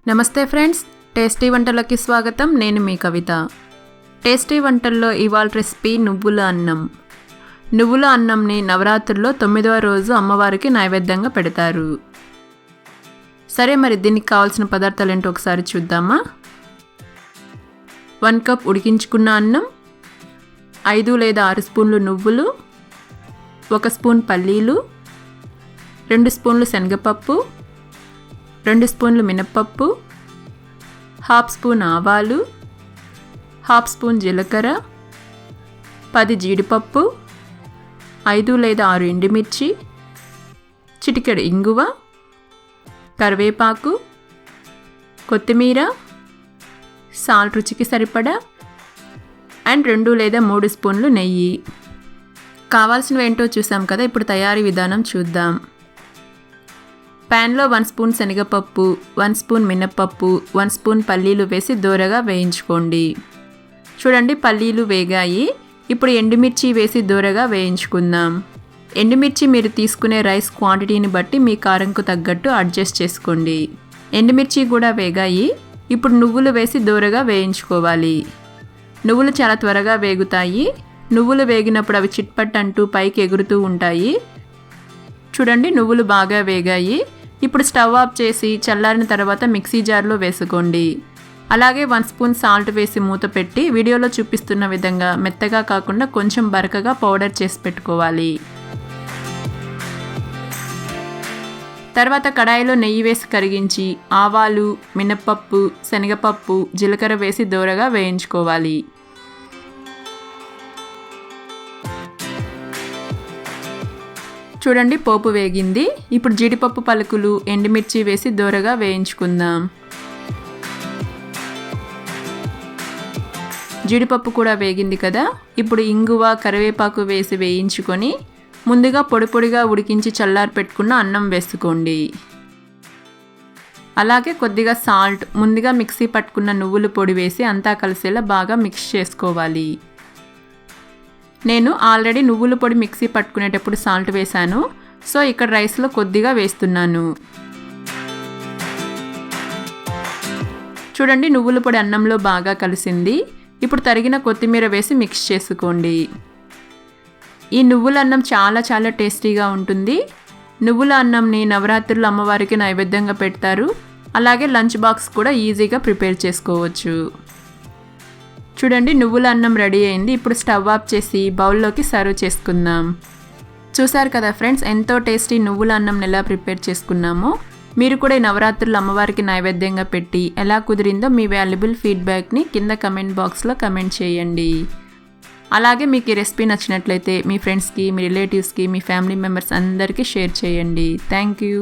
నమస్తే friends, tasty వంటలకి స్వాగతం. నేను మీ కవిత. టేస్టీ వంటల్లో ఇవాళ రెసిపీ నువ్వుల అన్నం. నువ్వుల అన్నంని నవరాత్రుల్లో 9వ రోజు అమ్మవారికి నైవేద్యంగా పెడతారు. సరే, మరి దీనికి కావాల్సిన పదార్థాలు ఏంటో ఒకసారి చూద్దామా. 1 కప్ ఉడికించుకున్న అన్నం, 5 లేదా 6 స్పూన్లు నువ్వులు, 1 స్పూన్ పల్లీలు, 2 స్పూన్లు శనగపప్పు, 2 స్పూన్లు మినప్పప్పు, 1/2 స్పూన్ ఆవాలు, 1/2 స్పూన్ జీలకర్ర, 10 జీడిపప్పు, 5 లేదా 6 ఎండుమిర్చి, చిటికెడు ఇంగువ, కరివేపాకు, కొత్తిమీర, సాల్ట్ రుచికి సరిపడా, అండ్ 2 లేదా 3 స్పూన్లు నెయ్యి. కావాల్సినవి ఏంటో చూసాం కదా. ఇప్పుడు తయారీ విధానం చూద్దాం. ప్యాన్లో 1 స్పూన్ శనగపప్పు, 1 స్పూన్ మినప్పప్పు, 1 స్పూన్ పల్లీలు వేసి దోరగా వేయించుకోండి. చూడండి, పల్లీలు వేగాయి. ఇప్పుడు ఎండుమిర్చి వేసి దోరగా వేయించుకుందాం. ఎండుమిర్చి మీరు తీసుకునే రైస్ క్వాంటిటీని బట్టి మీ కారంకు తగ్గట్టు అడ్జస్ట్ చేసుకోండి. ఎండుమిర్చి కూడా వేగాయి. ఇప్పుడు నువ్వులు వేసి దోరగా వేయించుకోవాలి. నువ్వులు చాలా త్వరగా వేగుతాయి. నువ్వులు వేగినప్పుడు అవి చిట్పట్ అంటూ పైకి ఎగురుతూ ఉంటాయి. చూడండి, నువ్వులు బాగా వేగాయి. ఇప్పుడు స్టవ్ ఆఫ్ చేసి చల్లారిన తర్వాత మిక్సీ జార్లో వేసుకోండి. అలాగే 1 స్పూన్ సాల్ట్ వేసి మూత పెట్టి వీడియోలో చూపిస్తున్న విధంగా మెత్తగా కాకుండా కొంచెం బరకగా పౌడర్ చేసి పెట్టుకోవాలి. తర్వాత కడాయిలో నెయ్యి వేసి కరిగించి ఆవాలు, మినప్పప్పు, శనగపప్పు, జీలకర్ర వేసి దోరగా వేయించుకోవాలి. చూడండి, పోపు వేగింది. ఇప్పుడు జీడిపప్పు పలుకులు, ఎండుమిర్చి వేసి దోరగా వేయించుకుందాం. జీడిపప్పు కూడా వేగింది కదా. ఇప్పుడు ఇంగువ, కరివేపాకు వేసి వేయించుకొని ముందుగా పొడి పొడిగా ఉడికించి చల్లారి పెట్టుకున్న అన్నం వేసుకోండి. అలాగే కొద్దిగా సాల్ట్, ముందుగా మిక్సీ పట్టుకున్న నువ్వుల పొడి వేసి అంతా కలిసేలా బాగా మిక్స్ చేసుకోవాలి. నేను ఆల్రెడీ నువ్వుల పొడి మిక్సీ పట్టుకునేటప్పుడు సాల్ట్ వేశాను, సో ఇక్కడ రైస్లో కొద్దిగా వేస్తున్నాను. చూడండి, నువ్వుల పొడి అన్నంలో బాగా కలిసింది. ఇప్పుడు తరిగిన కొత్తిమీర వేసి మిక్స్ చేసుకోండి. ఈ నువ్వుల అన్నం చాలా చాలా టేస్టీగా ఉంటుంది. నువ్వుల అన్నంని నవరాత్రులు అమ్మవారికి నైవేద్యంగా పెడతారు. అలాగే లంచ్ బాక్స్ కూడా ఈజీగా ప్రిపేర్ చేసుకోవచ్చు. చూడండి, నువ్వుల అన్నం రెడీ అయింది. ఇప్పుడు స్టవ్ ఆఫ్ చేసి బౌల్లోకి సర్వ్ చేసుకుందాం. చూసారు కదా ఫ్రెండ్స్, ఎంతో టేస్టీ నువ్వుల అన్నంని ఎలా ప్రిపేర్ చేసుకున్నామో. మీరు కూడా ఈ నవరాత్రులు అమ్మవారికి నైవేద్యంగా పెట్టి ఎలా కుదిరిందో మీ వాల్యుబుల్ ఫీడ్బ్యాక్ని కింద కమెంట్ బాక్స్లో కమెంట్ చేయండి. అలాగే మీకు ఈ రెసిపీ నచ్చినట్లయితే మీ ఫ్రెండ్స్కి, మీ రిలేటివ్స్కి, మీ ఫ్యామిలీ మెంబర్స్ అందరికీ షేర్ చేయండి. Thank you.